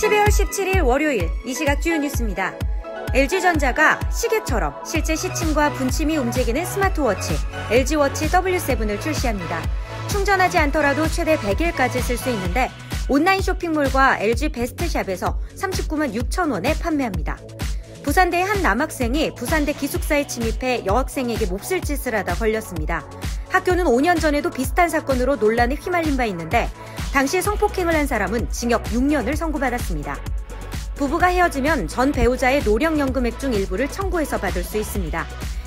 12월 17일 월요일 이 시각 주요 뉴스입니다. LG전자가 시계처럼 실제 시침과 분침이 움직이는 스마트워치 LG워치 W7을 출시합니다. 충전하지 않더라도 최대 100일까지 쓸 수 있는데 온라인 쇼핑몰과 LG 베스트샵에서 39만 6천 원에 판매합니다. 부산대의 한 남학생이 부산대 기숙사에 침입해 여학생에게 몹쓸 짓을 하다 걸렸습니다. 학교는 5년 전에도 비슷한 사건으로 논란에 휘말린 바 있는데 당시 성폭행을 한 사람은 징역 6년을 선고받았습니다. 부부가 헤어지면 전 배우자의 노령연금액 중 일부를 청구해서 받을 수 있습니다.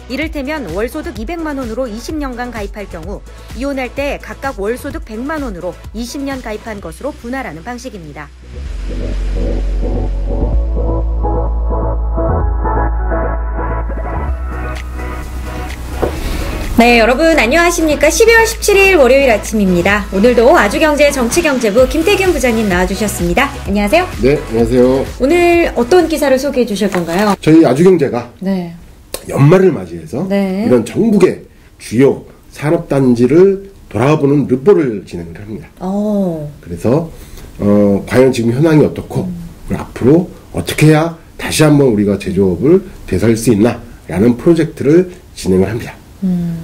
이를테면 월소득 200만 원으로 20년간 가입할 경우 이혼할 때 각각 월소득 100만 원으로 20년 가입한 것으로 분할하는 방식입니다. 네, 여러분 안녕하십니까? 12월 17일 월요일 아침입니다. 오늘도 아주경제 정치경제부 김태균 부장님 나와주셨습니다. 안녕하세요. 네, 안녕하세요. 오늘 어떤 기사를 소개해 주실 건가요? 저희 아주경제가 네. 연말을 맞이해서 네. 이런 전국의 주요 산업단지를 돌아보는 르포를 진행을 합니다. 그래서 과연 지금 현황이 어떻고 그리고 앞으로 어떻게 해야 다시 한번 우리가 제조업을 되살릴 수 있나 라는 프로젝트를 진행을 합니다.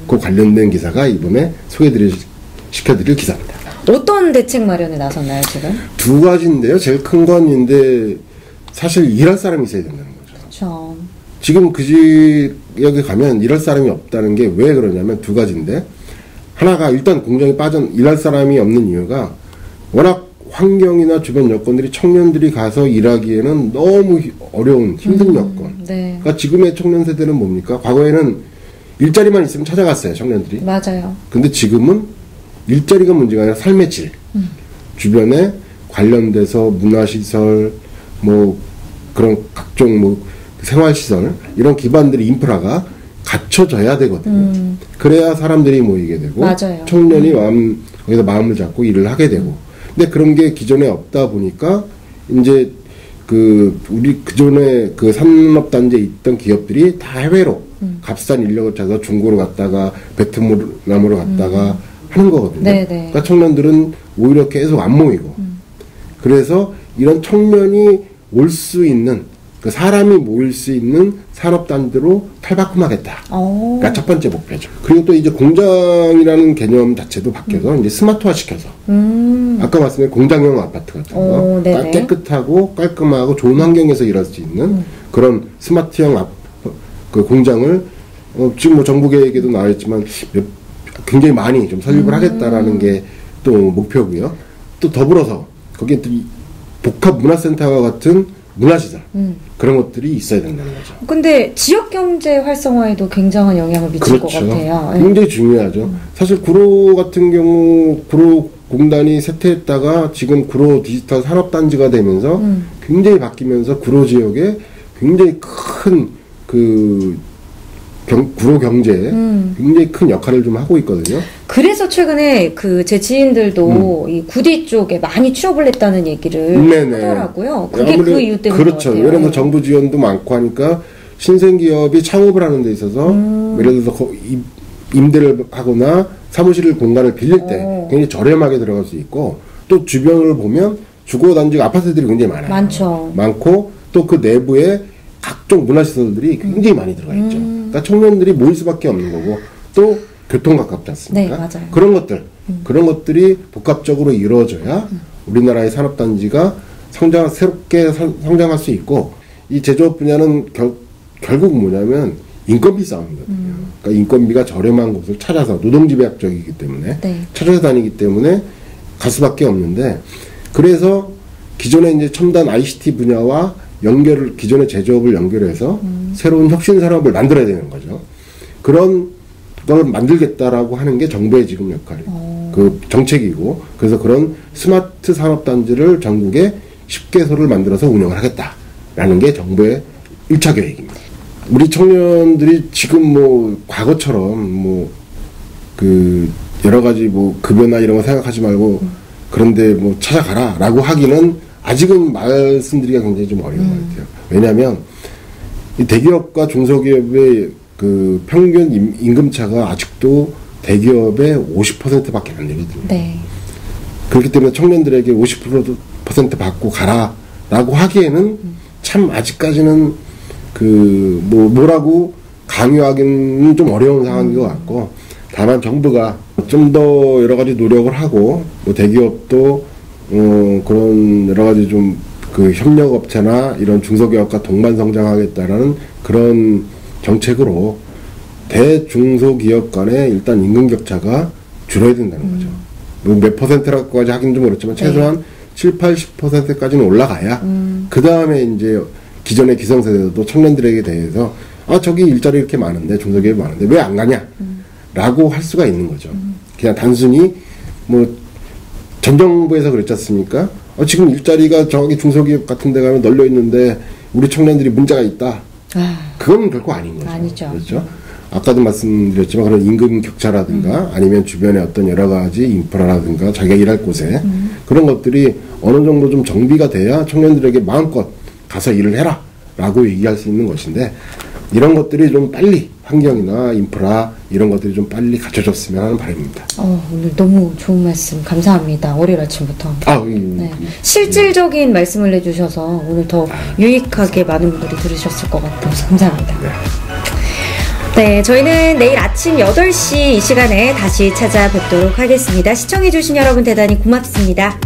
그 관련된 기사가 이번에 시켜드릴 기사입니다. 어떤 대책 마련에 나섰나요, 지금? 두 가지인데요. 제일 큰 건인데 사실 일할 사람이 있어야 된다는 거죠. 그렇죠. 지금 그 지역에 가면 일할 사람이 없다는 게 왜 그러냐면 두 가지인데, 하나가 일단 공장에 일할 사람이 없는 이유가 워낙 환경이나 주변 여건들이 청년들이 가서 일하기에는 너무 어려운 힘든 여건. 네. 그러니까 지금의 청년 세대는 뭡니까? 과거에는 일자리만 있으면 찾아갔어요, 청년들이. 맞아요. 근데 지금은 일자리가 문제가 아니라 삶의 질. 주변에 관련돼서 문화시설, 뭐, 그런 각종 뭐, 생활시설, 이런 기반들이 인프라가 갖춰져야 되거든요. 그래야 사람들이 모이게 되고, 맞아요. 청년이 거기서 마음을 잡고 일을 하게 되고. 근데 그런 게 기존에 없다 보니까, 이제, 우리 기존에 그 산업단지에 있던 기업들이 다 해외로 값싼 인력을 찾아서 중국으로 갔다가 베트남으로 갔다가 하는 거거든요. 네네. 그러니까 청년들은 오히려 계속 안 모이고. 그래서 이런 청년이 올 수 있는, 그 사람이 모일 수 있는 산업단지로 탈바꿈하겠다. 그러니까 첫 번째 목표죠. 그리고 또 이제 공장이라는 개념 자체도 바뀌어서 이제 스마트화 시켜서. 아까 말씀드린 공장형 아파트 같은 거. 깨끗하고 깔끔하고 좋은 환경에서 일할 수 있는 그런 스마트형 그 공장을 지금 뭐 정부 계획에도 나와 있지만 굉장히 많이 좀 설립을 하겠다라는 게 또 목표고요. 또 더불어서 거기에 또 복합 문화센터와 같은 문화시설 그런 것들이 있어야 된다는 거죠. 근데 지역 경제 활성화에도 굉장한 영향을 미칠 것 같아요. 굉장히 중요하죠. 사실 구로 같은 경우 구로 공단이 쇠퇴했다가 지금 구로 디지털 산업단지가 되면서 굉장히 바뀌면서 구로 지역에 굉장히 큰 구로 경제에 굉장히 큰 역할을 좀 하고 있거든요. 그래서 최근에 제 지인들도 이 구디 쪽에 많이 취업을 했다는 얘기를 하더라고요. 그게 그 이유 때문인 것 같아요. 예를 들어서 정부 지원도 많고 하니까 신생기업이 창업을 하는 데 있어서 예를 들어서 임대를 하거나 사무실 공간을 빌릴 때 굉장히 저렴하게 들어갈 수 있고, 또 주변을 보면 주거단지가 아파트들이 굉장히 많아요. 많고 또 그 내부에 각종 문화시설들이 굉장히 많이 들어가 있죠. 그러니까 청년들이 모일 수밖에 없는 거고, 또 교통 가깝지 않습니까? 네, 맞아요. 그런 것들이 복합적으로 이루어져야 우리나라의 산업단지가 새롭게 성장할 수 있고, 이 제조업 분야는 결국 뭐냐면 인건비 싸움이거든요. 그러니까 인건비가 저렴한 곳을 찾아서, 노동집약적이기 때문에 찾아서 다니기 때문에 갈 수밖에 없는데, 그래서 기존의 이제 첨단 ICT 분야와 기존의 제조업을 연결해서 새로운 혁신 산업을 만들어야 되는 거죠. 그런 걸 만들겠다라고 하는 게 정부의 지금 그 정책이고, 그래서 그런 스마트 산업단지를 전국에 10개소를 만들어서 운영을 하겠다라는 게 정부의 1차 계획입니다. 우리 청년들이 지금 뭐 과거처럼 여러 가지 급여나 이런 거 생각하지 말고 그런데 찾아가라라고 하기는 아직은 말씀드리기가 굉장히 좀 어려운 것 같아요. 왜냐하면 이 대기업과 중소기업의 그 평균 임금차가 아직도 대기업의 50%밖에 안 되거든요. 네. 그렇기 때문에 청년들에게 50% 받고 가라라고 라고 하기에는 참 아직까지는 뭐라고 강요하기는 좀 어려운 상황인 것 같고, 다만 정부가 좀 더 여러 가지 노력을 하고, 뭐 대기업도 그런 여러 가지 좀 협력업체나 이런 중소기업과 동반 성장하겠다라는 그런 정책으로 대중소기업 간의 일단 임금 격차가 줄어야 된다는 거죠. 뭐 몇 퍼센트라고까지 하긴 좀 어렵지만 최소한 7, 80%까지는 올라가야 그 다음에 이제 기존의 기성세대도 청년들에게 대해서 저기 일자리 이렇게 많은데 중소기업이 많은데 왜 안 가냐 라고 할 수가 있는 거죠. 그냥 단순히 뭐 전 정부에서 그랬지 않습니까? 지금 일자리가 저기 중소기업 같은 데 가면 널려 있는데 우리 청년들이 문제가 있다. 그건 결코 아닌 거죠. 아니죠. 그렇죠? 아까도 말씀드렸지만 그런 임금 격차라든가 아니면 주변에 어떤 여러 가지 인프라라든가 자기가 일할 곳에 그런 것들이 어느 정도 좀 정비가 돼야 청년들에게 마음껏 가서 일을 해라 라고 얘기할 수 있는 것인데, 이런 것들이 좀 빨리 환경이나 인프라 이런 것들이 좀 빨리 갖춰졌으면 하는 바람입니다. 오늘 너무 좋은 말씀 감사합니다. 월요일 아침부터. 네. 실질적인 말씀을 해주셔서 오늘 더 유익하게 많은 분들이 들으셨을 것 같아서 감사합니다. 네, 저희는 내일 아침 8시 이 시간에 다시 찾아뵙도록 하겠습니다. 시청해주신 여러분 대단히 고맙습니다.